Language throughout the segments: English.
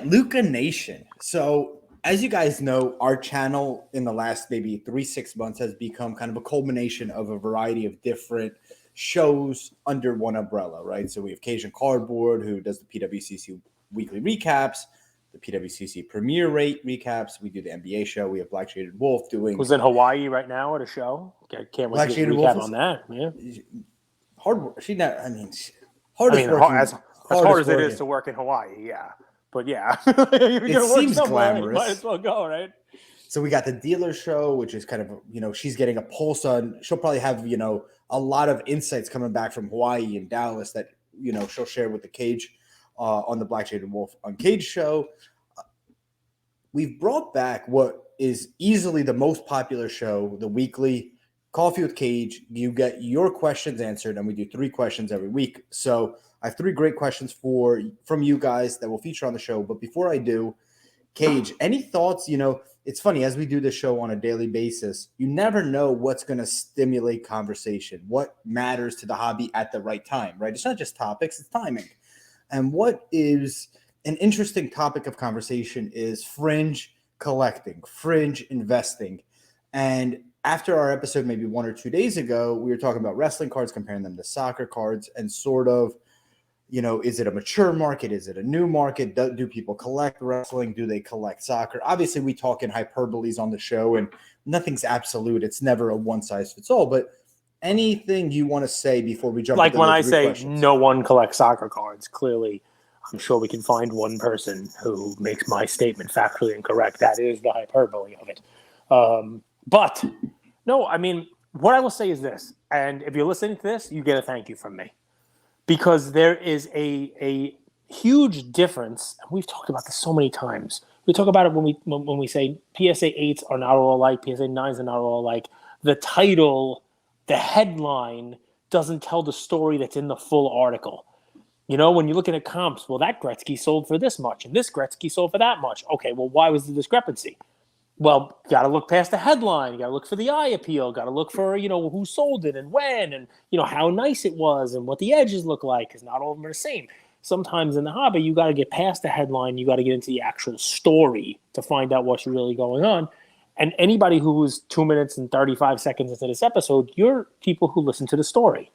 Luca Nation. So, as you guys know, our channel in the last maybe 3-6 months has become kind of a culmination of a variety of different shows under one umbrella, right? So we have Cajun Cardboard, who does the PWCC weekly recaps, the PWCC Premier Rate recaps. We do the NBA show. We have Black Shaded Wolf doing. Who's in Hawaii right now at a show? Can't wait to get a recap on that. Yeah, hard work. As hard as it is to work in Hawaii, yeah. But yeah, it seems glamorous. Might as well go, right? So we got the Dealer Show, which is kind of, she's getting a pulse on. She'll probably have, a lot of insights coming back from Hawaii and Dallas that, she'll share with the Cage on the Black Shaded Wolf on Cage show. We've brought back what is easily the most popular show, the weekly Coffee with Cage. You get your questions answered, and we do 3 questions every week. So I have 3 great questions from you guys that will feature on the show. But before I do, Cage, any thoughts? It's funny, as we do this show on a daily basis, you never know what's going to stimulate conversation, what matters to the hobby at the right time, right? It's not just topics, it's timing. And what is an interesting topic of conversation is fringe collecting, fringe investing. And after our episode, maybe 1 or 2 days ago, we were talking about wrestling cards, comparing them to soccer cards, and sort of, is it a mature market? Is it a new market? Do people collect wrestling? Do they collect soccer? Obviously, we talk in hyperboles on the show, and nothing's absolute. It's never a one-size-fits-all. But anything you want to say before we jump? Like when I say questions? No one collects soccer cards, clearly, I'm sure we can find one person who makes my statement factually incorrect. That is the hyperbole of it. But no, I mean, what I will say is this, and if you're listening to this, you get a thank you from me. Because there is a huge difference, and we've talked about this so many times. We talk about it when we say PSA 8s are not all alike, PSA 9s are not all alike. The title, the headline doesn't tell the story that's in the full article. When you're looking at comps, well, that Gretzky sold for this much, and this Gretzky sold for that much. Okay, well, why was the discrepancy? Well, got to look past the headline. You got to look for the eye appeal. Got to look for, who sold it and when and, how nice it was and what the edges look like, because not all of them are the same. Sometimes in the hobby, you got to get past the headline. You got to get into the actual story to find out what's really going on. And anybody who was 2 minutes and 35 seconds into this episode, you're people who listen to the story.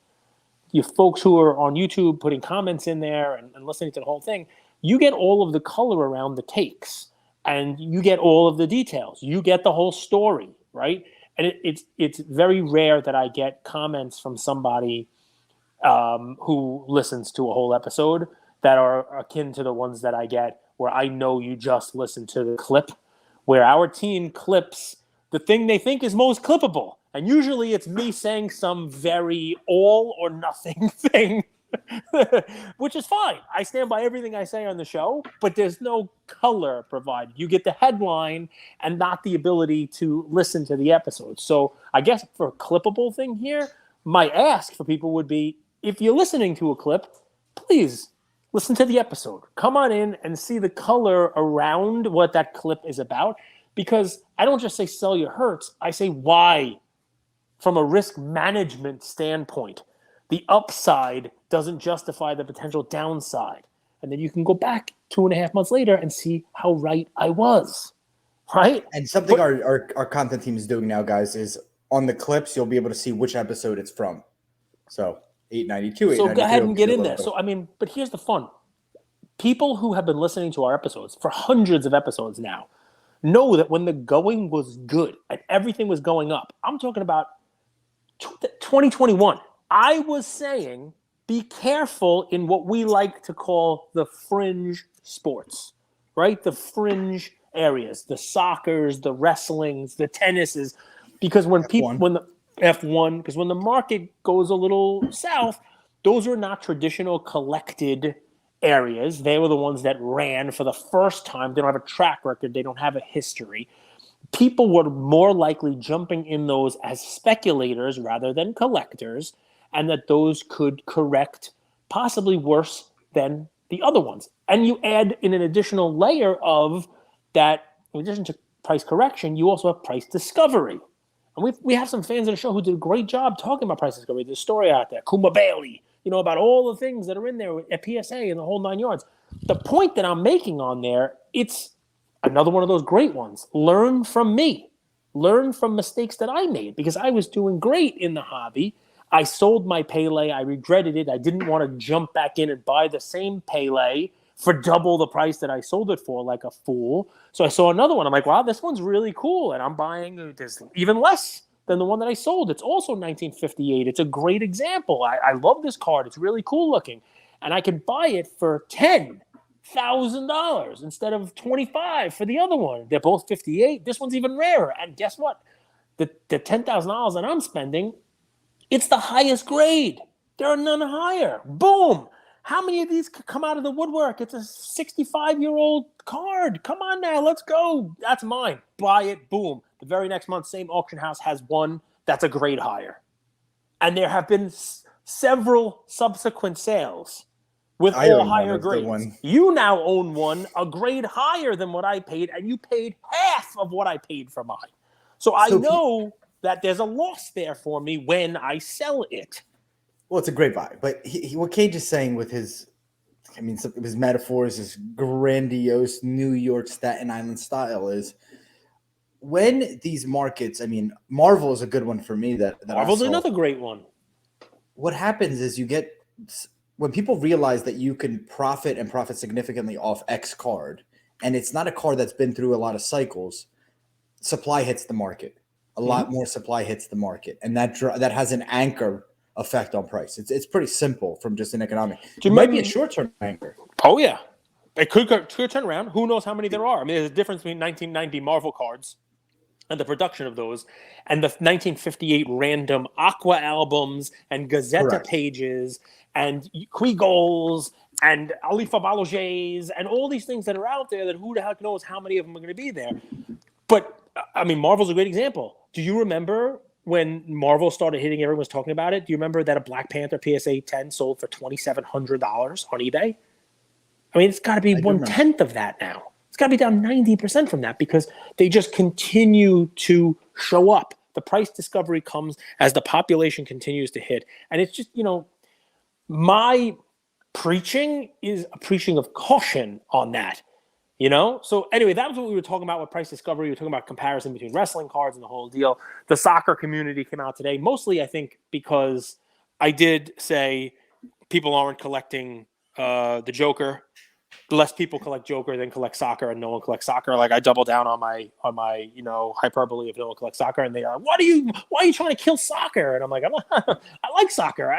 You folks who are on YouTube putting comments in there and listening to the whole thing, you get all of the color around the takes. And you get all of the details. You get the whole story, right? And it's very rare that I get comments from somebody who listens to a whole episode that are akin to the ones that I get where I know you just listened to the clip, where our team clips the thing they think is most clippable. And usually it's me saying some very all or nothing thing. Which is fine. I stand by everything I say on the show, but there's no color provided. You get the headline and not the ability to listen to the episode. So I guess for a clippable thing here, my ask for people would be, if you're listening to a clip, please listen to the episode. Come on in and see the color around what that clip is about, because I don't just say sell your hurts. I say why, from a risk management standpoint. The upside doesn't justify the potential downside. And then you can go back 2.5 months later and see how right I was, right? And something our content team is doing now, guys, is on the clips, you'll be able to see which episode it's from. So 892, So go ahead and get in there. So, but here's the fun. People who have been listening to our episodes for hundreds of episodes now know that when the going was good and everything was going up, I'm talking about 2021. I was saying, be careful in what we like to call the fringe sports, right? The fringe areas, the soccers, the wrestlings, the tennises, because when the F1, because when the market goes a little south, those are not traditional collected areas. They were the ones that ran for the first time. They don't have a track record. They don't have a history. People were more likely jumping in those as speculators rather than collectors, and that those could correct possibly worse than the other ones. And you add in an additional layer of that, in addition to price correction, you also have price discovery. And we have some fans of the show who did a great job talking about price discovery. There's a story out there, Kuma Bailey, about all the things that are in there at PSA and the whole 9 yards. The point that I'm making on there it's another one of those great ones. Learn from me. Learn from mistakes that I made because I was doing great in the hobby. I sold my Pele. I regretted it. I didn't want to jump back in and buy the same Pele for double the price that I sold it for like a fool. So I saw another one. I'm like, wow, this one's really cool. And I'm buying this even less than the one that I sold. It's also 1958. It's a great example. I love this card. It's really cool looking. And I can buy it for $10,000 instead of 25 for the other one. They're both 58. This one's even rarer. And guess what? The $10,000 that I'm spending, it's the highest grade. There are none higher. Boom. How many of these could come out of the woodwork? It's a 65-year-old card. Come on now, let's go. That's mine. Buy it. Boom. The very next month, same auction house has one that's a grade higher. And there have been several subsequent sales with all higher grades. You now own one a grade higher than what I paid, and you paid half of what I paid for mine. So I know that there's a loss there for me when I sell it. Well, it's a great buy. But what Cage is saying with his metaphors, his grandiose New York Staten Island style is when these markets, Marvel is a good one for me. Marvel's another great one. What happens is when people realize that you can profit significantly off X card, and it's not a card that's been through a lot of cycles, supply hits the market. A lot more supply hits the market, and that has an anchor effect on price. It's pretty simple from just an economic. It might be a short-term anchor. Oh, yeah. It could turn around. Who knows how many there are? There's a difference between 1990 Marvel cards and the production of those and the 1958 random Aqua albums and Gazeta pages and Quigol's and Alifa Balogés and all these things that are out there that who the heck knows how many of them are going to be there. But, Marvel's a great example. Do you remember when Marvel started hitting, everyone was talking about it? Do you remember that a Black Panther PSA 10 sold for $2,700 on eBay? It's got to be 1/10 of that now. It's got to be down 90% from that because they just continue to show up. The price discovery comes as the population continues to hit. And it's just, my preaching is a preaching of caution on that. So anyway, that was what we were talking about with price discovery. We were talking about comparison between wrestling cards and the whole deal. The soccer community came out today, mostly I think because I did say people aren't collecting the Joker. Less people collect Joker than collect soccer, and no one collects soccer. Like I double down on my hyperbole if no one collects soccer, and they are, why are you trying to kill soccer? And I'm like, I like soccer.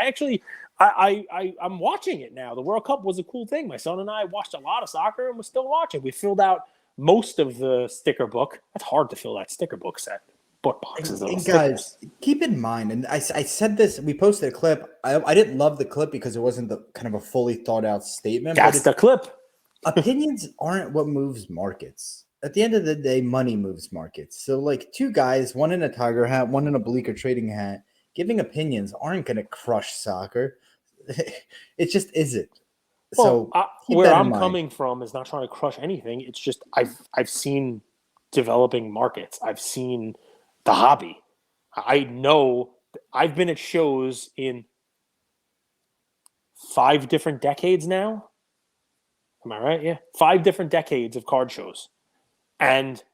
I'm watching it now. The World Cup was a cool thing. My son and I watched a lot of soccer, and we're still watching. We filled out most of the sticker book. That's hard to fill that sticker book set. Book boxes. And guys, keep in mind, and I said this. We posted a clip. I didn't love the clip because it wasn't the kind of a fully thought out statement. That's the clip. Opinions aren't what moves markets. At the end of the day, money moves markets. So, like two guys, one in a Tiger hat, one in a Bleaker Trading hat, giving opinions aren't going to crush soccer. It just isn't. Well, so where I'm coming from is not trying to crush anything. It's just I've seen developing markets. I've seen the hobby. I know I've been at shows in 5 different decades now. Am I right? Yeah. 5 different decades of card shows. And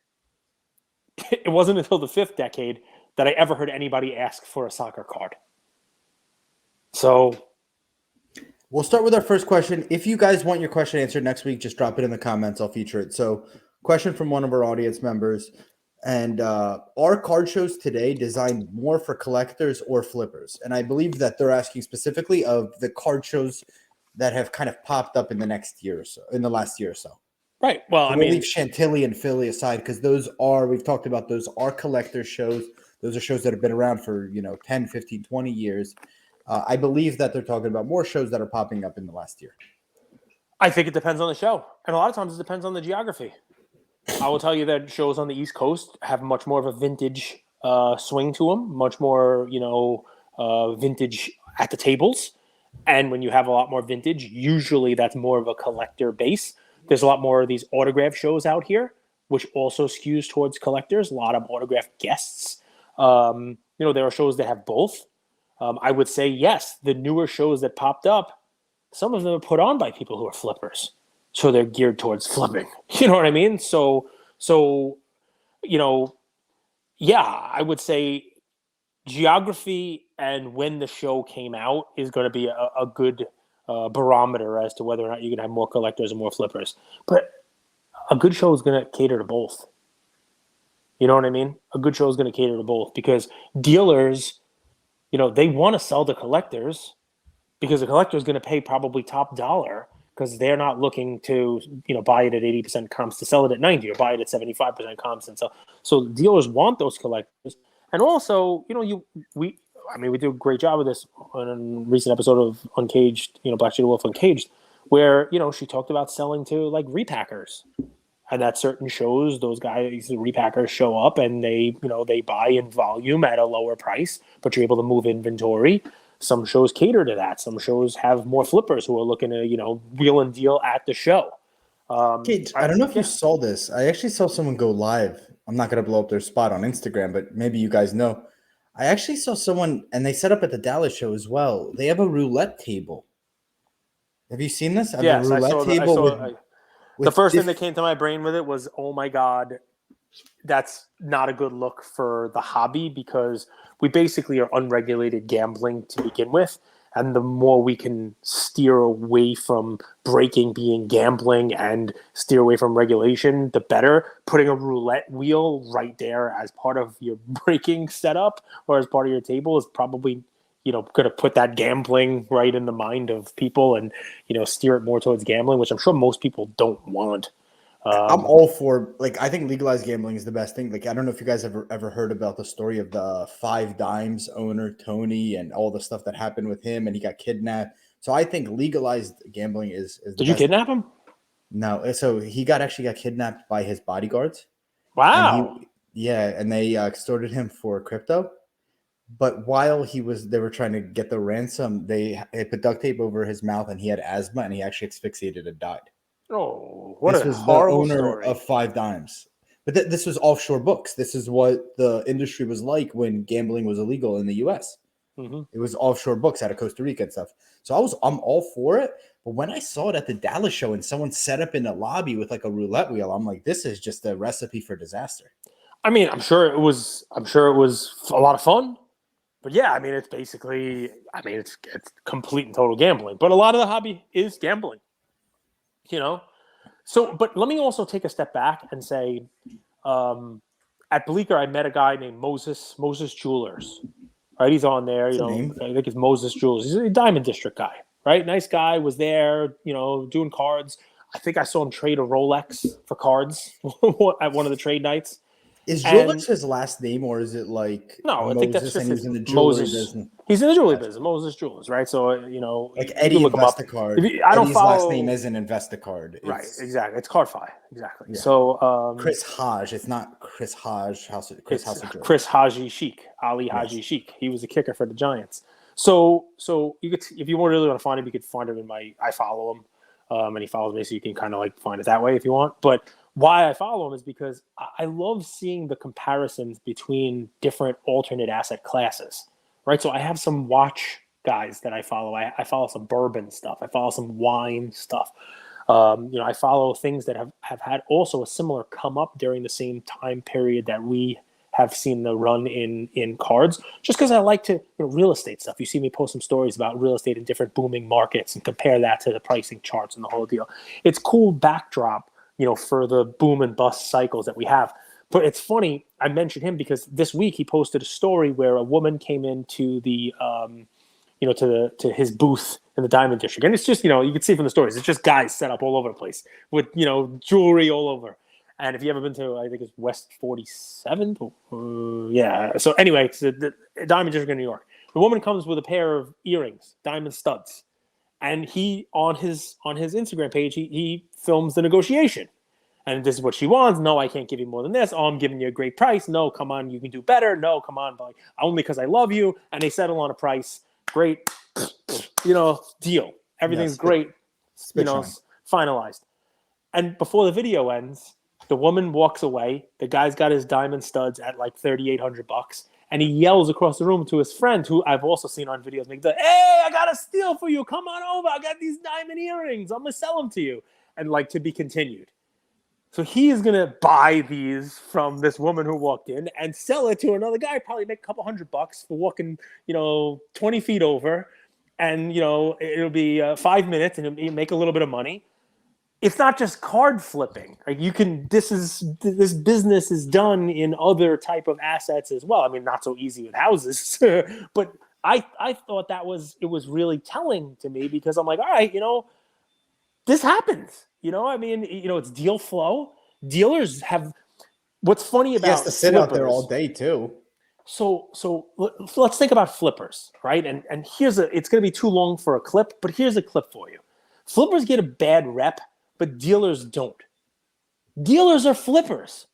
it wasn't until the 5th decade that I ever heard anybody ask for a soccer card. So we'll start with our first question. If you guys want your question answered next week, just drop it in the comments. I'll feature it. So question from one of our audience members. And are card shows today designed more for collectors or flippers? And I believe that they're asking specifically of the card shows that have kind of popped up in the last year or so. Right. Well, we'll leave Chantilly and Philly aside because we've talked about those are collector shows. Those are shows that have been around for, 10, 15, 20 years. I believe that they're talking about more shows that are popping up in the last year. I think it depends on the show. And a lot of times it depends on the geography. I will tell you that shows on the East Coast have much more of a vintage swing to them, much more, vintage at the tables. And when you have a lot more vintage, usually that's more of a collector base. There's a lot more of these autograph shows out here, which also skews towards collectors, a lot of autograph guests. There are shows that have both. I would say, yes, the newer shows that popped up, some of them are put on by people who are flippers. so they're geared towards flipping. You know what I mean? So you know, yeah, I would say geography and when the show came out is going to be a good barometer as to whether or not you're going to have more collectors and more flippers. But a good show is going to cater to both. You know what I mean? A good show is going to cater to both because dealers, they want to sell to collectors because the collector is going to pay probably top dollar because they're not looking to, buy it at 80% comps to sell it at 90 or buy it at 75% comps. And so dealers want those collectors. And also, we do a great job of this on a recent episode of Uncaged, Black Sheep Wolf Uncaged, where, she talked about selling to like repackers. And at certain shows, those guys, the repackers, show up and they buy in volume at a lower price, but you're able to move inventory. Some shows cater to that. Some shows have more flippers who are looking to, wheel and deal at the show. Kate, I don't know if you saw this. I actually saw someone go live. I'm not going to blow up their spot on Instagram, but maybe you guys know. I actually saw someone, and they set up at the Dallas show as well. They have a roulette table. Have you seen this? Yes, a roulette table the first thing that came to my brain with it was, oh my God, that's not a good look for the hobby because we basically are unregulated gambling to begin with. And the more we can steer away from breaking being gambling and steer away from regulation, the better. Putting a roulette wheel right there as part of your breaking setup or as part of your table is probably going to put that gambling right in the mind of people and, steer it more towards gambling, which I'm sure most people don't want. I'm all for, I think legalized gambling is the best thing. I don't know if you guys ever heard about the story of the Five Dimes owner, Tony, and all the stuff that happened with him, and he got kidnapped. So I think legalized gambling is the Did you kidnap him? No. So he actually got kidnapped by his bodyguards. Wow. And they extorted him for crypto. But while they were trying to get the ransom, they put duct tape over his mouth, and he had asthma, and he actually asphyxiated and died. Oh, what this a was horrible the owner story. of Five Dimes. But this was offshore books. This is what the industry was like when gambling was illegal in the U.S. Mm-hmm. It was offshore books out of Costa Rica and stuff. So I'm all for it. But when I saw it at the Dallas show and someone set up in the lobby with a roulette wheel, I'm like, this is just a recipe for disaster. I mean, I'm sure it was a lot of fun. But yeah, it's basically, it's complete and total gambling. But a lot of the hobby is gambling. So, but let me also take a step back and say, at Bleecker, I met a guy named Moses Jewelers, right? He's on there, I think it's Moses Jewelers. He's a Diamond District guy, right? Nice guy, was there, doing cards. I think I saw him trade a Rolex for cards at one of the trade nights. Is Rolex his last name, or is it no? I think that's just his in the jewelry business. He's in the jewelry business, Moses Jewelers, right? So Eddie Investacard. I don't Eddie's follow. Last name isn't Investacard, Right? Exactly. It's Cardfi, exactly. Yeah. So Chris Hodge. It's not Chris Hodge. Chris Haji Sheik, Ali Haji Sheik. He was a kicker for the Giants. So you could, if you really want to find him, you could find him I follow him, and he follows me, so you can kind of find it that way if you want, but. Why I follow him is because I love seeing the comparisons between different alternate asset classes, right? So I have some watch guys that I follow. I follow some bourbon stuff. I follow some wine stuff. I follow things that have had also a similar come up during the same time period that we have seen the run in cards, just because I like to real estate stuff. You see me post some stories about real estate in different booming markets and compare that to the pricing charts and the whole deal. It's cool backdrop. For the boom and bust cycles that we have. But it's funny, I mentioned him because this week he posted a story where a woman came into the, to his booth in the Diamond District. And it's just, you can see from the stories, it's just guys set up all over the place with, jewelry all over. And if you ever been to, I think it's West 47th. Yeah. So anyway, it's the Diamond District in New York. The woman comes with a pair of earrings, diamond studs. And he, on his Instagram page, he films the negotiation. And this is what she wants. No, I can't give you more than this. Oh, I'm giving you a great price. No, come on, you can do better. No, come on, but only because I love you. And they settle on a price. Great, deal. Everything's great, finalized. And before the video ends, the woman walks away. The guy's got his diamond studs at $3,800. And he yells across the room to his friend, who I've also seen on videos, hey, I got a steal for you. Come on over. I got these diamond earrings. I'm going to sell them to you. and like to be continued. So he is going to buy these from this woman who walked in and sell it to another guy, probably make a couple $100 for walking, 20 feet over. And, it'll be 5 minutes and he'll make a little bit of money. It's not just card flipping. Like this business is done in other type of assets as well. I mean, not so easy with houses, but I thought it was really telling to me because I'm like, all right, this happens. It's deal flow. Dealers have. What's funny about he has to sit flippers, out there all day too. So let's think about flippers, right? And it's going to be too long for a clip, but here's a clip for you. Flippers get a bad rep, but dealers don't. Dealers are flippers.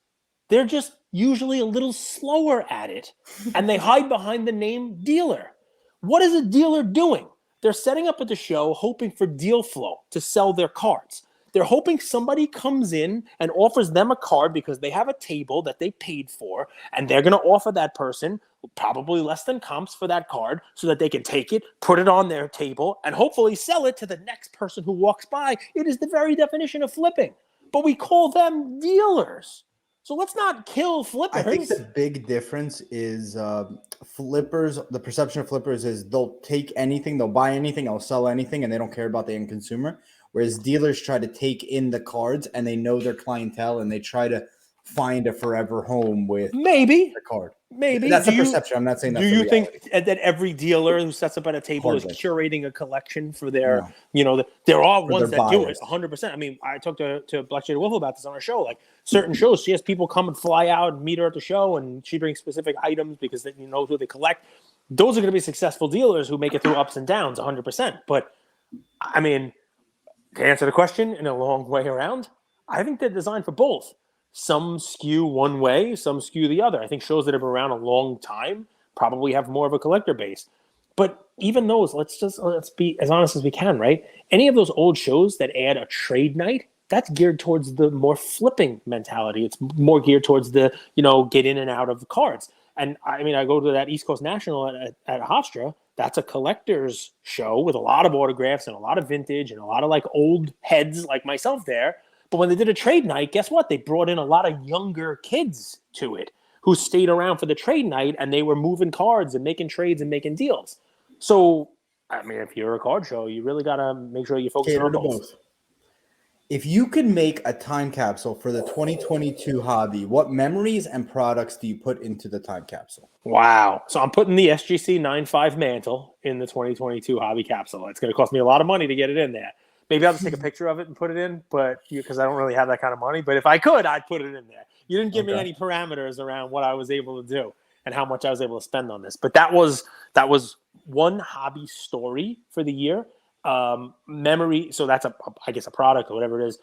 They're just usually a little slower at it, and they hide behind the name dealer. What is a dealer doing? They're setting up at the show hoping for deal flow to sell their cards. They're hoping somebody comes in and offers them a card because they have a table that they paid for, and they're going to offer that person probably less than comps for that card so that they can take it, put it on their table, and hopefully sell it to the next person who walks by. It is the very definition of flipping, but we call them dealers. So let's not kill flippers. I think the big difference is flippers. The perception of flippers is they'll take anything, they'll buy anything, they'll sell anything, and they don't care about the end consumer. Whereas dealers try to take in the cards and they know their clientele and they try to find a forever home with maybe the card. Maybe that's a perception. I'm not saying that's do you the think that every dealer who sets up at a table Hardly. is curating a collection for their, there are ones that do it 100%. I mean, I talked to Black Jada Wolf about this on our show. Like certain shows, she has people come and fly out and meet her at the show, and she brings specific items because they know who they collect. Those are going to be successful dealers who make it through ups and downs 100%. But I mean, to answer the question in a long way around, I think they're designed for both. Some skew one way, some skew the other. I think shows that have been around a long time probably have more of a collector base. But even those, let's be as honest as we can, right? Any of those old shows that add a trade night, that's geared towards the more flipping mentality. It's more geared towards the, get in and out of the cards. And I mean, I go to that East Coast National at Hofstra. That's a collector's show with a lot of autographs and a lot of vintage and a lot of like old heads like myself there. But when they did a trade night, guess what? They brought in a lot of younger kids to it who stayed around for the trade night, and they were moving cards and making trades and making deals. So, I mean, if you're a card show, you really got to make sure you focus on both. If you could make a time capsule for the 2022 hobby, what memories and products do you put into the time capsule? Wow. So I'm putting the SGC 9.5 mantle in the 2022 hobby capsule. It's going to cost me a lot of money to get it in there. Maybe I'll just take a picture of it and put it in, but because I don't really have that kind of money. But if I could, I'd put it in there. You didn't give me any parameters around what I was able to do and how much I was able to spend on this. But that was one hobby story for the year. Memory. So that's I guess a product or whatever it is.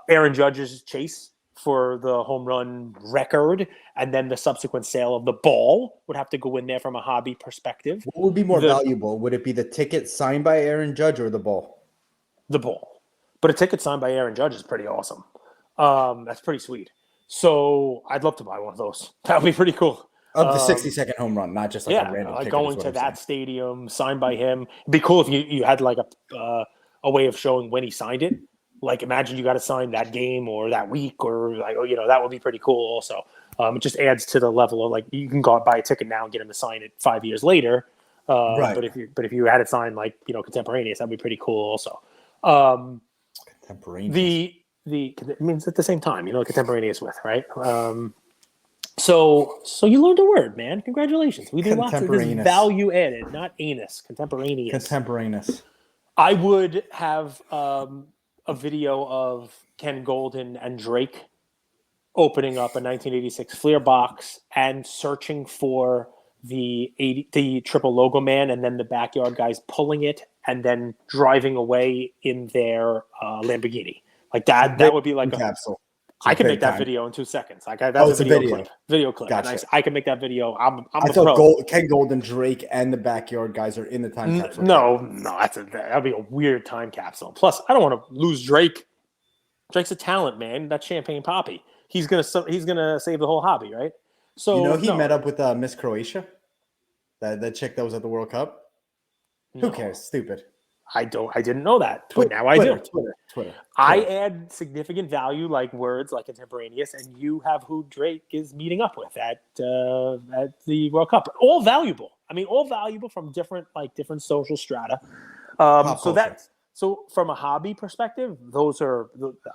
Aaron Judge's chase for the home run record, and then the subsequent sale of the ball would have to go in there from a hobby perspective. What would be more valuable? Would it be the ticket signed by Aaron Judge or the ball? The ball. But a ticket signed by Aaron Judge is pretty awesome. That's pretty sweet. So I'd love to buy one of those. That would be pretty cool. Of the 60-second home run, not just like a random ticket. Going to that stadium, signed by him. It'd be cool if you had like a way of showing when he signed it. Like imagine you got to sign that game or that week or like, that would be pretty cool also. It just adds to the level of like, you can go out buy a ticket now and get him to sign it 5 years later. Right. But if you had it signed like, contemporaneous, that'd be pretty cool also. Contemporaneous. It means at the same time, contemporaneous with, right? So you learned a word, man. Congratulations. We do lots of this value added, not anus. Contemporaneous. I would have a video of Ken Golden and Drake opening up a 1986 Fleer box and searching for the triple logo man, and then the backyard guys pulling it and then driving away in their Lamborghini. Like that would be like a capsule. I can make that video in 2 seconds. That's a video clip. Gotcha. I can make that video. I thought Ken Golden, Drake, and the backyard guys are in the time capsule. No, that'd be a weird time capsule. Plus, I don't want to lose Drake. Drake's a talent, man. That's Champagne Poppy. He's gonna save the whole hobby, right? So he met up with Miss Croatia, that chick that was at the World Cup. Who cares? Stupid. I didn't know that, but Twitter, now I do. Twitter. I add significant value like words, like contemporaneous, and you have who Drake is meeting up with at the World Cup. All valuable. I mean, all valuable from different social strata. So from a hobby perspective,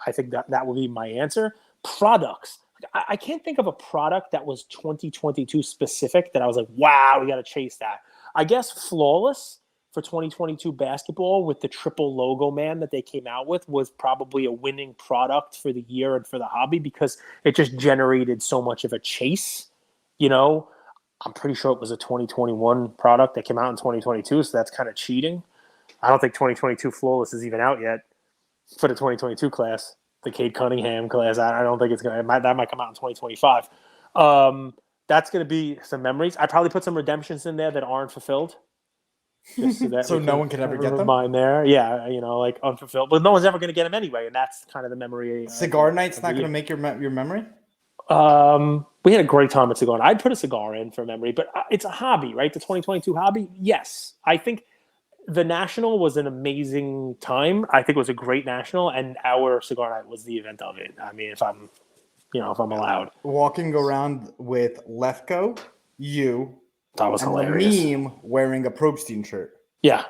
I think that will be my answer. Products. I can't think of a product that was 2022 specific that I was like, wow, we got to chase that. I guess Flawless for 2022 basketball with the triple logo man that they came out with was probably a winning product for the year and for the hobby because it just generated so much of a chase. I'm pretty sure it was a 2021 product that came out in 2022, so that's kind of cheating. I don't think 2022 Flawless is even out yet for the 2022 class, the Cade Cunningham class. I don't think that might come out in 2025. That's going to be some memories. I probably put some redemptions in there that aren't fulfilled. Just so that so no one can ever get them? Mine there. Yeah, like unfulfilled. But no one's ever going to get them anyway, and that's kind of the memory. Cigar night's not going to make your memory? We had a great time at cigar. I'd put a cigar in for memory, but it's a hobby, right? The 2022 hobby, yes. I think the National was an amazing time. I think it was a great National, and our cigar night was the event of it. I mean, if I'm allowed. Walking around with Lefko, that was and hilarious. The meme wearing a Probstein shirt. Yeah.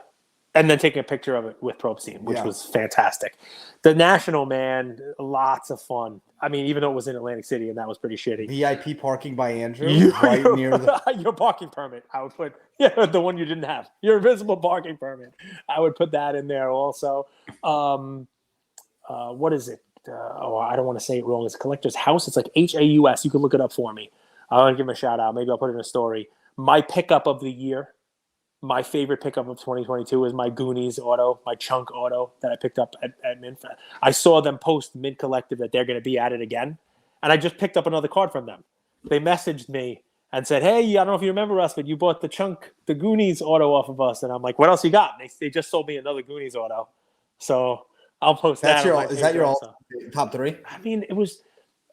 And then taking a picture of it with Probstein, which was fantastic. The National, man, lots of fun. I mean, even though it was in Atlantic City, and that was pretty shitty. VIP parking by Andrew, near your parking permit. I would put the one you didn't have. Your invisible parking permit. I would put that in there also. What is it? I don't want to say it wrong. It's Collector's House. It's like HAUS. You can look it up for me. I want to give him a shout out. Maybe I'll put it in a story. My pickup of the year. My favorite pickup of 2022 is my Goonies auto, my Chunk auto that I picked up at Mint. I saw them post Mint Collective that they're going to be at it again, and I just picked up another card from them. They messaged me and said, "Hey, I don't know if you remember us, but you bought the Goonies auto off of us." And I'm like, "What else you got?" And they just sold me another Goonies auto, so I'll post that. Is that your top three? I mean, it was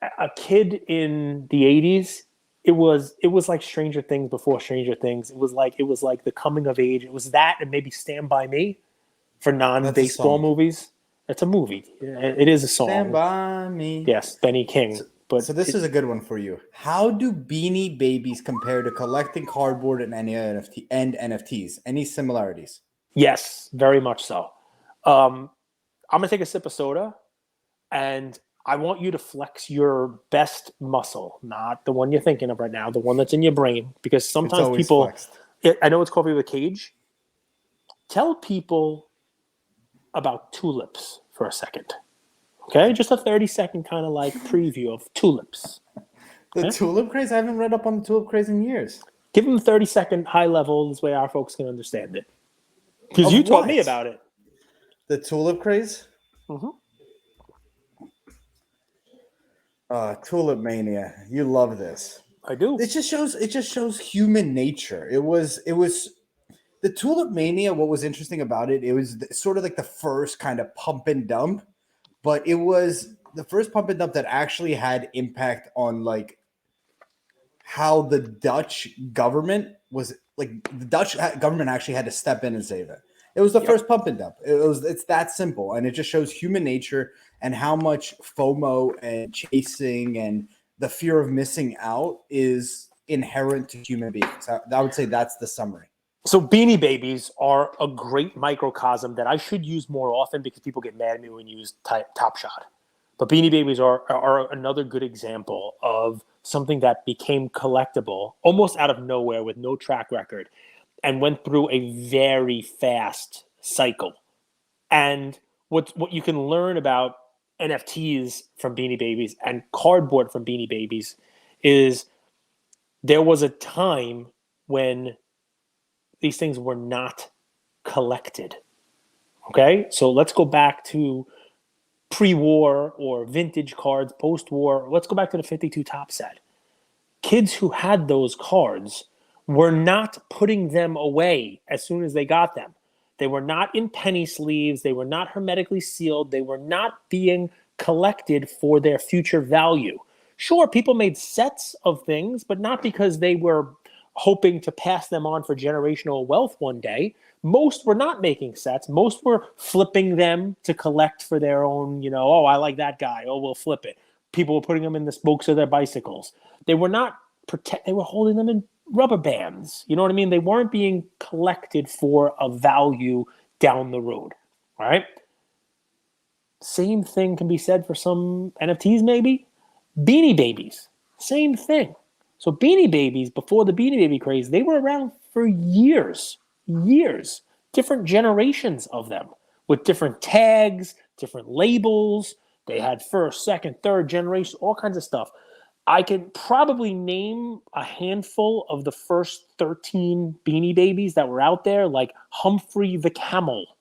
a kid in the '80s. It was like Stranger Things before Stranger Things. It was like the coming of age. It was that and maybe Stand By Me for non-baseball movies. It's a movie. It is a song. Stand By Me. Yes, Benny King. So this is a good one for you. How do Beanie Babies compare to collecting cardboard and NFTs? Any similarities? Yes, very much so. I'm going to take a sip of soda and I want you to flex your best muscle, not the one you're thinking of right now, the one that's in your brain. Because sometimes people, I know it's Coffee with a Cage. Tell people about tulips for a second. Okay? Just a 30-second kind of like preview of tulips. The tulip craze? I haven't read up on the tulip craze in years. Give them a 30-second high level. This way our folks can understand it. Because you taught me about it. The tulip craze? Mm-hmm. Tulip mania. You love this. I do. It just shows human nature. It was the tulip mania. What was interesting about it? It was sort of like the first kind of pump and dump, but it was the first pump and dump that actually had impact on like how the Dutch government actually had to step in and save it. It was the first pump and dump. It's that simple, and it just shows human nature and how much FOMO and chasing and the fear of missing out is inherent to human beings. I would say that's the summary. So Beanie Babies are a great microcosm that I should use more often because people get mad at me when you use Top Shot. But Beanie Babies are another good example of something that became collectible almost out of nowhere with no track record and went through a very fast cycle. And what you can learn about NFTs from Beanie Babies and cardboard from Beanie Babies is there was a time when these things were not collected. Okay? So let's go back to pre-war or vintage cards, post-war. Let's go back to the 52 top set. Kids who had those cards were not putting them away as soon as they got them. They were not in penny sleeves. They were not hermetically sealed. They were not being collected for their future value. Sure, people made sets of things, but not because they were hoping to pass them on for generational wealth one day. Most were not making sets. Most were flipping them to collect for their own, oh, I like that guy. Oh, we'll flip it. People were putting them in the spokes of their bicycles. They were not they were holding them in rubber bands. You know what I mean? They weren't being collected for a value down the road. All right? Same thing can be said for some NFTs maybe. Beanie Babies, same thing. So Beanie Babies, before the Beanie Baby craze, they were around for years, different generations of them with different tags, different labels. They had first, second, third generation, all kinds of stuff. I can probably name a handful of the first 13 Beanie Babies that were out there, like Humphrey the Camel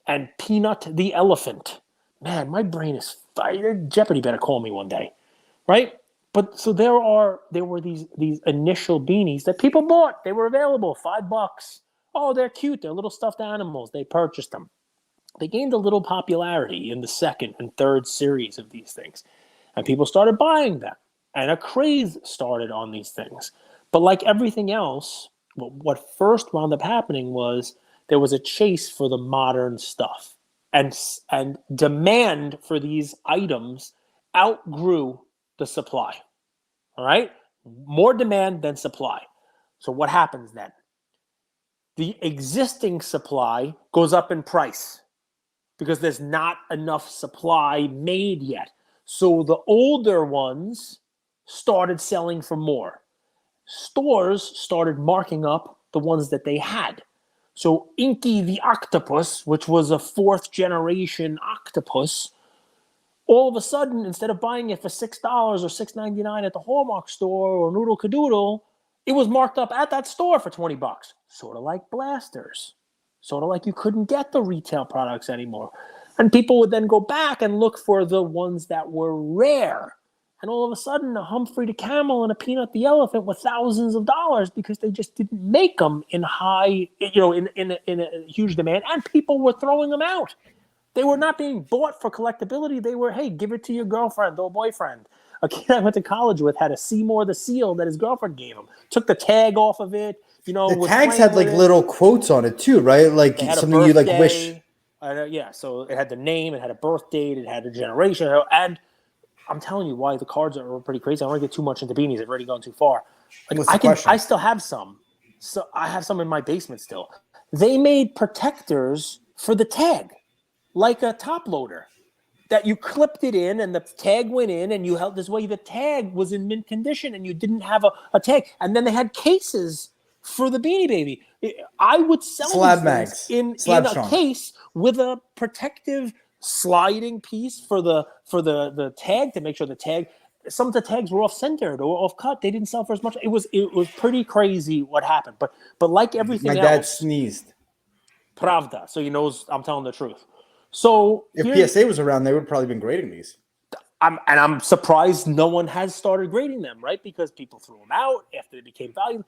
and Peanut the Elephant. Man, my brain is fired. Jeopardy better call me one day, right? But so there were these initial beanies that people bought. They were available, $5. Oh, they're cute. They're little stuffed animals. They purchased them. They gained a little popularity in the second and third series of these things. And people started buying them. And a craze started on these things. But like everything else, what first wound up happening was there was a chase for the modern stuff. And demand for these items outgrew the supply. All right? More demand than supply. So what happens then? The existing supply goes up in price because there's not enough supply made yet. So the older ones started selling for more. Stores started marking up the ones that they had. So Inky the octopus, which was a fourth generation octopus, all of a sudden, instead of buying it for $6 or $6.99 at the Hallmark store or Noodle Cadoodle, it was marked up at that store for $20. Sort of like blasters. Sort of like you couldn't get the retail products anymore. And people would then go back and look for the ones that were rare. And all of a sudden, a Humphrey the Camel and a Peanut the Elephant were thousands of dollars because they just didn't make them in high, in a huge demand. And people were throwing them out. They were not being bought for collectability. They were, hey, give it to your girlfriend or boyfriend. A kid I went to college with had a Seymour the Seal that his girlfriend gave him. Took the tag off of it. The tags had like little quotes on it too, right? Like something you like wish. So it had the name, it had a birth date, it had a generation. And I'm telling you why the cards are pretty crazy. I don't want to get too much into beanies. I've already gone too far. I still have some. So I have some in my basement still. They made protectors for the tag, like a top loader, that you clipped it in and the tag went in and you held this way. The tag was in mint condition and you didn't have a tag. And then they had cases for the Beanie Baby. I would sell slab mags in a case with a protective sliding piece for the tag to make sure the tag. Some of the tags were off centered or off cut. They didn't sell for as much. It was pretty crazy what happened. But like everything else, my dad sneezed. Pravda. So he knows I'm telling the truth. So if PSA was around, they would have probably been grading these. I'm surprised no one has started grading them, right? Because people threw them out after they became valuable.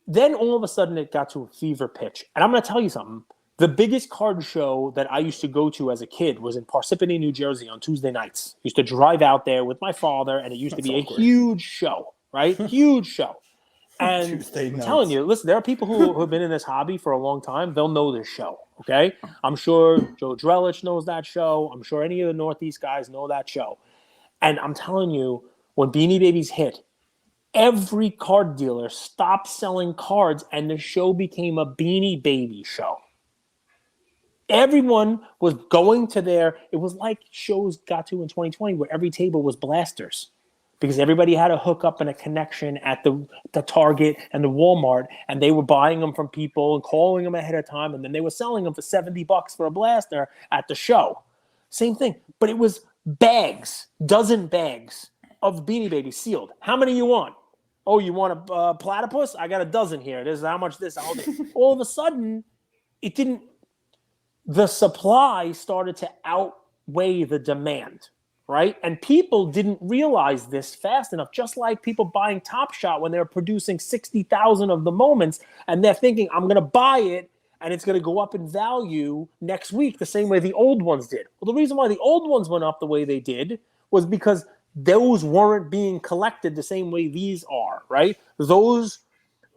Then all of a sudden it got to a fever pitch. And I'm going to tell you something. The biggest card show that I used to go to as a kid was in Parsippany, New Jersey on Tuesday nights. I used to drive out there with my father, and it used to be a huge show, right? Huge show. And I'm telling you, listen, there are people who have been in this hobby for a long time. They'll know this show, okay? I'm sure Joe Drelich knows that show. I'm sure any of the Northeast guys know that show. And I'm telling you, when Beanie Babies hit, every card dealer stopped selling cards, and the show became a Beanie Baby show. Everyone was going to it was like shows got to in 2020 where every table was blasters because everybody had a hookup and a connection at the Target and the Walmart, and they were buying them from people and calling them ahead of time, and then they were selling them for $70 for a blaster at the show. Same thing, but it was dozen bags of Beanie Babies sealed. How many you want? Oh, you want a platypus? I got a dozen here. This is how much this. All of a sudden, the supply started to outweigh the demand, right? And people didn't realize this fast enough, just like people buying Top Shot when they're producing 60,000 of the moments, and they're thinking, I'm going to buy it, and it's going to go up in value next week the same way the old ones did. Well, the reason why the old ones went up the way they did was because those weren't being collected the same way these are, right? Those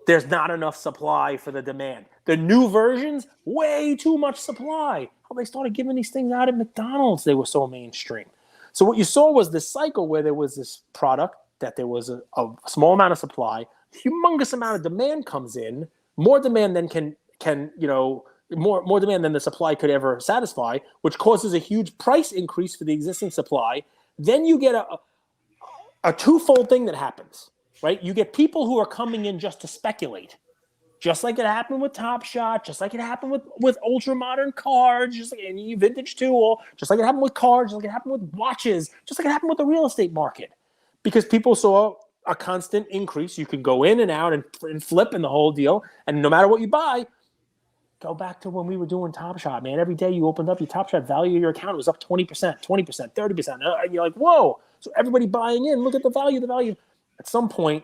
there's not enough supply for the demand. The new versions, way too much supply. How they started giving these things out at McDonald's, they were so mainstream. So what you saw was this cycle where there was this product that there was a small amount of supply, humongous amount of demand comes in, more demand than can more demand than the supply could ever satisfy, which causes a huge price increase for the existing supply. Then you get a twofold thing that happens, right? You get people who are coming in just to speculate, just like it happened with Top Shot, just like it happened with ultra modern cards, just like any vintage tool, just like it happened with cards, just like it happened with watches, just like it happened with the real estate market. Because people saw a constant increase. You could go in and out and flip in the whole deal. And no matter what you buy, go back to when we were doing Top Shot, man. Every day you opened up your Top Shot, value of your account was up 20%, 20%, 30%. And you're like, whoa. So everybody buying in, look at the value. At some point,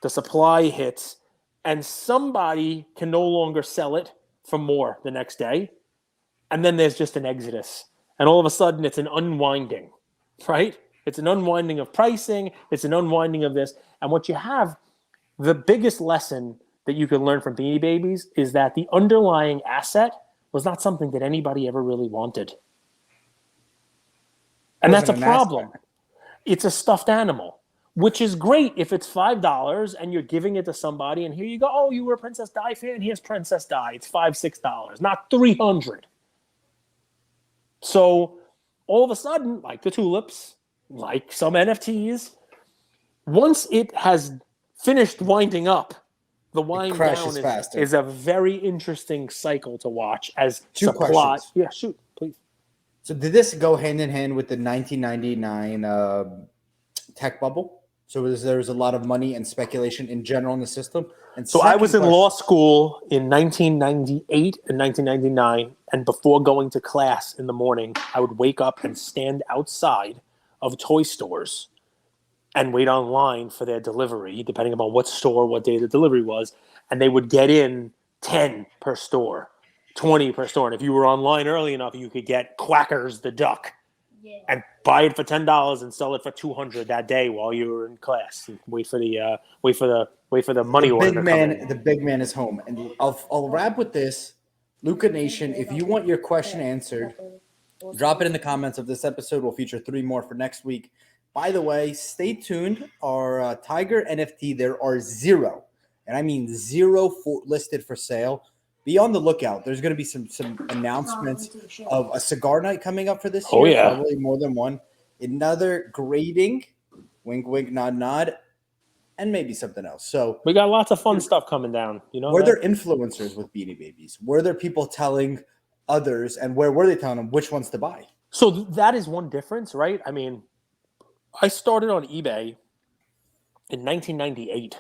the supply hits, and somebody can no longer sell it for more the next day. And then there's just an exodus. And all of a sudden, it's an unwinding, right? It's an unwinding of pricing. It's an unwinding of this. And what you have, the biggest lesson that you can learn from Beanie Babies is that the underlying asset was not something that anybody ever really wanted. And that's a problem. It's a stuffed animal, which is great if it's $5 and you're giving it to somebody, and here you go, oh, you were a Princess Di fan, here's Princess Di. It's $5, $6, not $300. So all of a sudden, like the tulips, like some NFTs, once it has finished winding up, the wind down is a very interesting cycle to watch as Two questions. Yeah, shoot, please. So did this go hand in hand with the 1999 tech bubble? So there's a lot of money and speculation in general in the system. And so I was in law school in 1998 and 1999, and before going to class in the morning, I would wake up and stand outside of toy stores and wait online for their delivery, depending upon what store, what day the delivery was. And they would get in 10 per store, 20 per store. And if you were online early enough, you could get Quackers the duck and buy it for $10 and sell it for $200 that day while you were in class. And wait for the money order to come in. The big man is home. And I'll wrap with this. Luca Nation, if you want your question answered, drop it in the comments of this episode. We'll feature 3 more for next week. By the way, stay tuned. Our Tiger NFT, there are 0, and I mean 0 listed for sale. Be on the lookout. There's going to be some announcements of a cigar night coming up for this year. Oh, yeah. Probably more than one. Another grading, wink, wink, nod, nod, and maybe something else. So we got lots of fun stuff coming down. Were there influencers with Beanie Babies? Were there people telling others, and where were they telling them which ones to buy? So that is one difference, right? I mean, I started on eBay in 1998.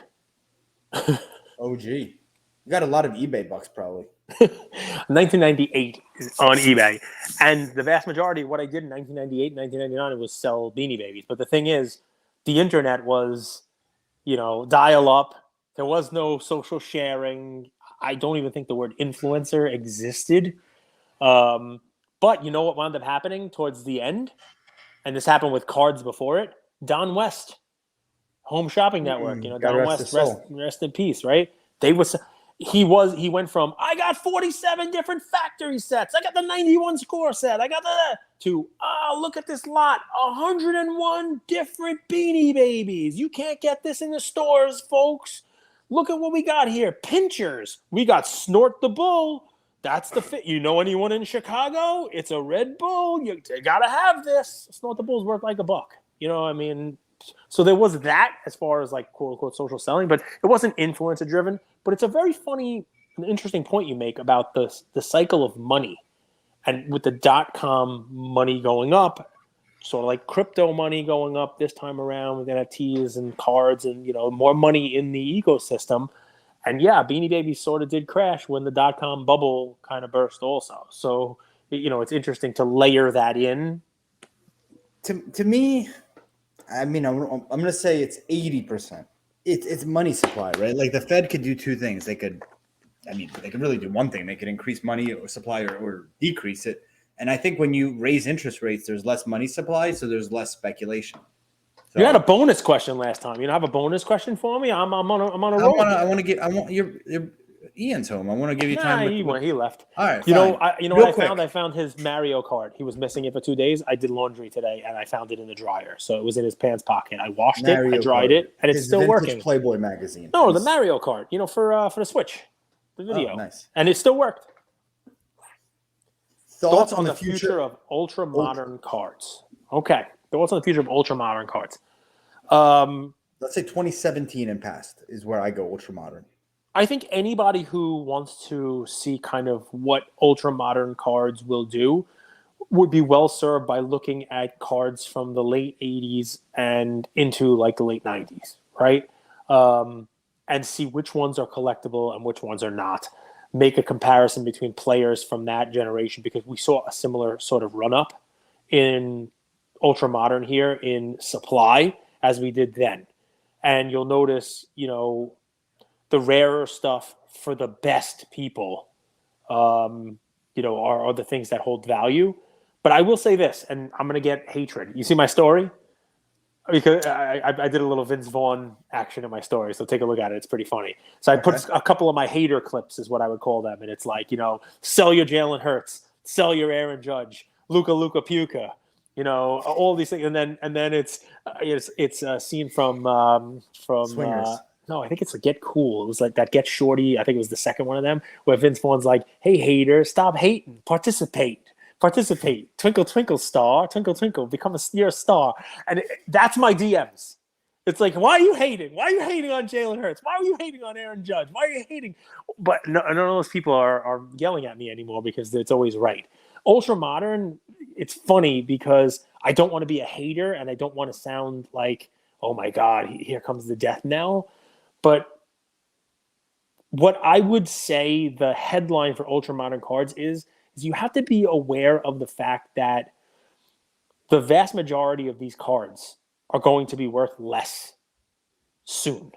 Oh, gee. You got a lot of eBay bucks, probably. 1998 on eBay. And the vast majority of what I did in 1998, 1999 was sell Beanie Babies. But the thing is, the internet was, dial up. There was no social sharing. I don't even think the word influencer existed. But you know what wound up happening towards the end? And this happened with cards before it. Don West, Home Shopping Network. Don West, rest in peace, right? He went from, I got 47 different factory sets. I got the 91 score set. I got to, look at this lot. 101 different Beanie Babies. You can't get this in the stores, folks. Look at what we got here. Pinchers. We got Snort the Bull. That's the fit. You know anyone in Chicago? It's a Red Bull. You gotta have this. Snort the Bull's worth like $1. So there was that as far as like quote unquote social selling, but it wasn't influencer driven. But it's a very funny and interesting point you make about the cycle of money, and with the .com money going up, sort of like crypto money going up this time around with NFTs and cards and more money in the ecosystem. And yeah, Beanie Babies sort of did crash when the .com bubble kind of burst also. So, it's interesting to layer that in. To me, I mean, I'm going to say it's 80%. It's money supply, right? Like the Fed could do 2 things. They could really do one thing. They could increase money or supply or decrease it. And I think when you raise interest rates, there's less money supply, so there's less speculation. So, you had a bonus question last time. You don't have a bonus question for me? I'm on a roll. I want your Ian's home. I want to give you time. He left. All right, you fine. know what I found? I found his Mario card. He was missing it for 2 days. I did laundry today, and I found it in the dryer. So it was in his pants pocket. I washed it, I dried it, and it's still working. Playboy magazine. No, the Mario card. For the Switch, the video. Oh, nice. And it still worked. Thoughts on the future of ultra modern cards. Okay. Thoughts on the future of ultra modern cards. Let's say 2017 and past is where I go ultra modern. I think anybody who wants to see kind of what ultra modern cards will do would be well served by looking at cards from the late 80s and into like the late 90s, right? And see which ones are collectible and which ones are not. Make a comparison between players from that generation, because we saw a similar sort of run up in ultra modern here in supply as we did then. And you'll notice, the rarer stuff for the best people, are the things that hold value. But I will say this, and I'm going to get hatred. You see my story? Because I did a little Vince Vaughn action in my story, so take a look at it. It's pretty funny. So I put a couple of my hater clips, is what I would call them, and it's like, sell your Jalen Hurts, sell your Aaron Judge, Luka Puka, all these things, and then it's a scene from Swingers. No, I think it's a Get Cool. It was like that Get Shorty. I think it was the second one of them, where Vince Vaughn's like, "Hey hater, stop hating, participate. Twinkle, twinkle, star. Twinkle, twinkle, you're a star." And that's my DMs. It's like, why are you hating? Why are you hating on Jalen Hurts? Why are you hating on Aaron Judge? Why are you hating? But none of those people are yelling at me anymore because it's always right. Ultra modern, it's funny because I don't want to be a hater and I don't want to sound like, oh my God, here comes the death knell. But what I would say the headline for ultra modern cards is you have to be aware of the fact that the vast majority of these cards are going to be worth less soon.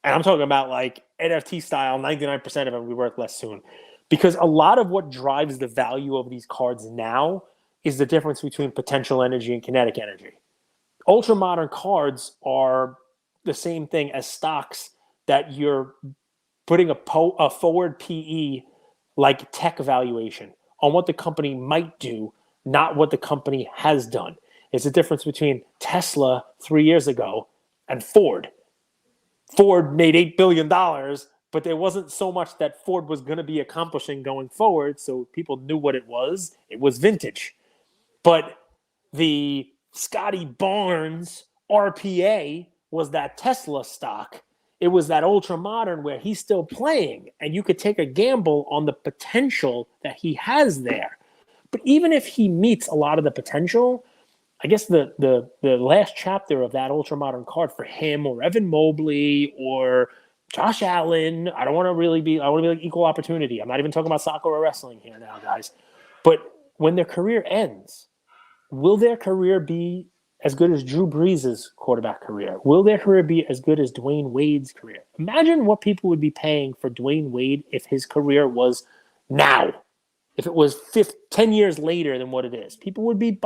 And I'm talking about like NFT style, 99% of them will be worth less soon. Because a lot of what drives the value of these cards now is the difference between potential energy and kinetic energy. Ultra modern cards are the same thing as stocks that you're putting a forward PE like tech valuation on what the company might do, not what the company has done. It's the difference between Tesla 3 years ago and Ford. Ford made $8 billion, but there wasn't so much that Ford was going to be accomplishing going forward, so people knew what it was. It was vintage. But the Scotty Barnes RPA was that Tesla stock. It was that ultra modern where he's still playing, and you could take a gamble on the potential that he has there. But even if he meets a lot of the potential, I guess the last chapter of that ultra modern card for him or Evan Mobley or Josh Allen, I want to be like equal opportunity. I'm not even talking about soccer or wrestling here now, guys. But when their career ends, will their career be as good as Drew Brees' quarterback career? Will their career be as good as Dwayne Wade's career? Imagine what people would be paying for Dwayne Wade if his career was now. If it was 10 years later than what it is, people would be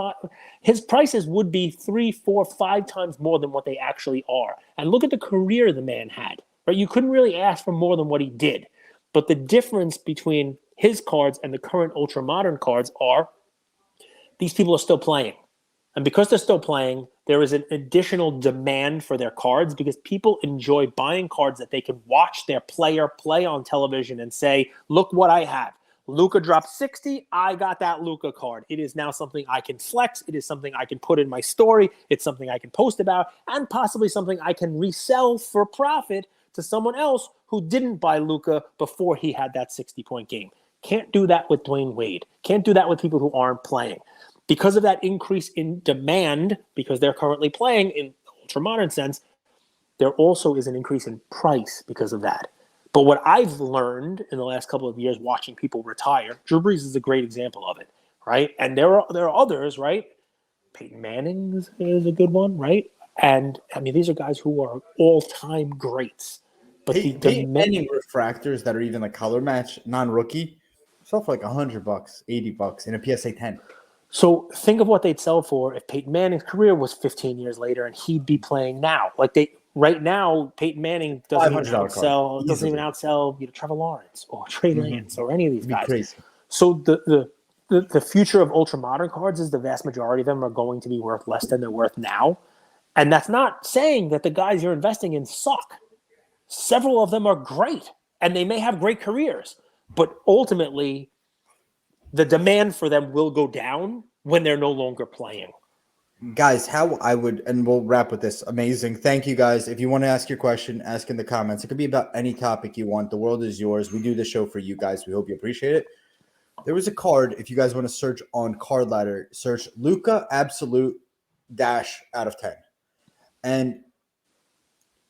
his prices would be 3, 4, 5 times more than what they actually are. And look at the career the man had, right? You couldn't really ask for more than what he did. But the difference between his cards and the current ultra modern cards are these people are still playing. And because they're still playing, there is an additional demand for their cards because people enjoy buying cards that they can watch their player play on television and say, look what I have. Luka dropped 60. I got that Luka card. It is now something I can flex. It is something I can put in my story. It's something I can post about and possibly something I can resell for profit to someone else who didn't buy Luka before he had that 60-point game. Can't do that with Dwayne Wade. Can't do that with people who aren't playing. Because of that increase in demand, because they're currently playing in the ultra-modern sense, there also is an increase in price because of that. But what I've learned in the last couple of years watching people retire, Drew Brees is a great example of it, right? And there are others, right? Peyton Manning is a good one, right? And, I mean, these are guys who are all-time greats. But Peyton Manning refractors that are even a color match, non-rookie, sell for like $100, $80 in a PSA 10. So think of what they'd sell for if Peyton Manning's career was 15 years later and he'd be playing now. Right now, Peyton Manning doesn't even $500 card. outsell Trevor Lawrence or Trey Lance or any of these It'd be guys. crazy. So the future of ultra modern cards is the vast majority of them are going to be worth less than they're worth now. And that's not saying that the guys you're investing in suck. Several of them are great and they may have great careers, but ultimately the demand for them will go down when they're no longer playing. Guys, and we'll wrap with this. Amazing. Thank you, guys. If you want to ask your question, ask in the comments. It could be about any topic you want. The world is yours. We do the show for you guys. We hope you appreciate it. There was a card. If you guys want to search on Card Ladder, search Luka Absolute Dash out of 10. And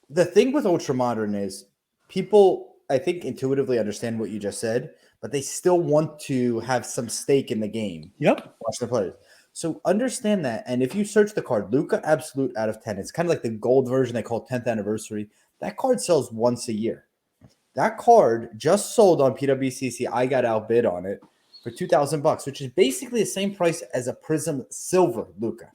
the thing with Ultra Modern is people, I think, intuitively understand what you just said, but they still want to have some stake in the game. Yep. Watch the players. So understand that. And if you search the card, Luka Absolute out of 10, it's kind of like the gold version they call 10th anniversary. That card sells once a year. That card just sold on PWCC. I got outbid on it for $2,000, which is basically the same price as a Prism Silver Luka.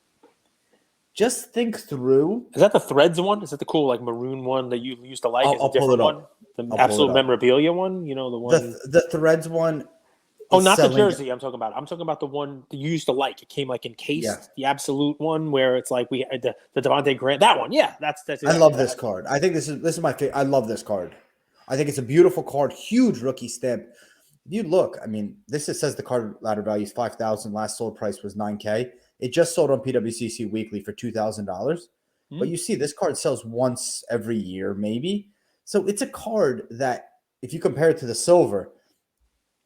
Just think through. Is that the Threads one? Is that the cool maroon one that you used to like? I'll pull it up. The Absolute Memorabilia one? The one. The Threads one. Oh, not the jersey I'm talking about. I'm talking about the one that you used to like. It came encased. Yeah. The Absolute one where it's we had the Devontae Grant. That one. Yeah, that's exactly I love this card. I think this is my favorite. I love this card. I think it's a beautiful card. Huge rookie stamp. If you look, this says the card ladder value is $5,000. Last sold price was $9,000. It just sold on PWCC Weekly for $2,000. But you see, this card sells once every year, maybe. So it's a card that, if you compare it to the silver,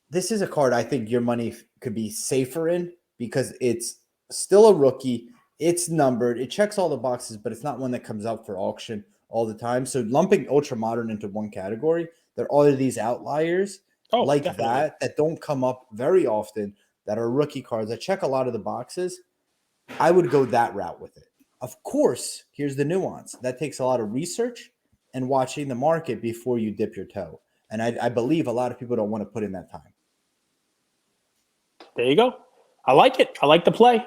this is a card I think your money could be safer in because it's still a rookie. It's numbered. It checks all the boxes, but it's not one that comes out for auction all the time. So lumping Ultra Modern into one category, there are these outliers that don't come up very often that are rookie cards that check a lot of the boxes. I would go that route with it. Of course, here's the nuance. That takes a lot of research and watching the market before you dip your toe. And I believe a lot of people don't want to put in that time. There you go. I like it. I like the play.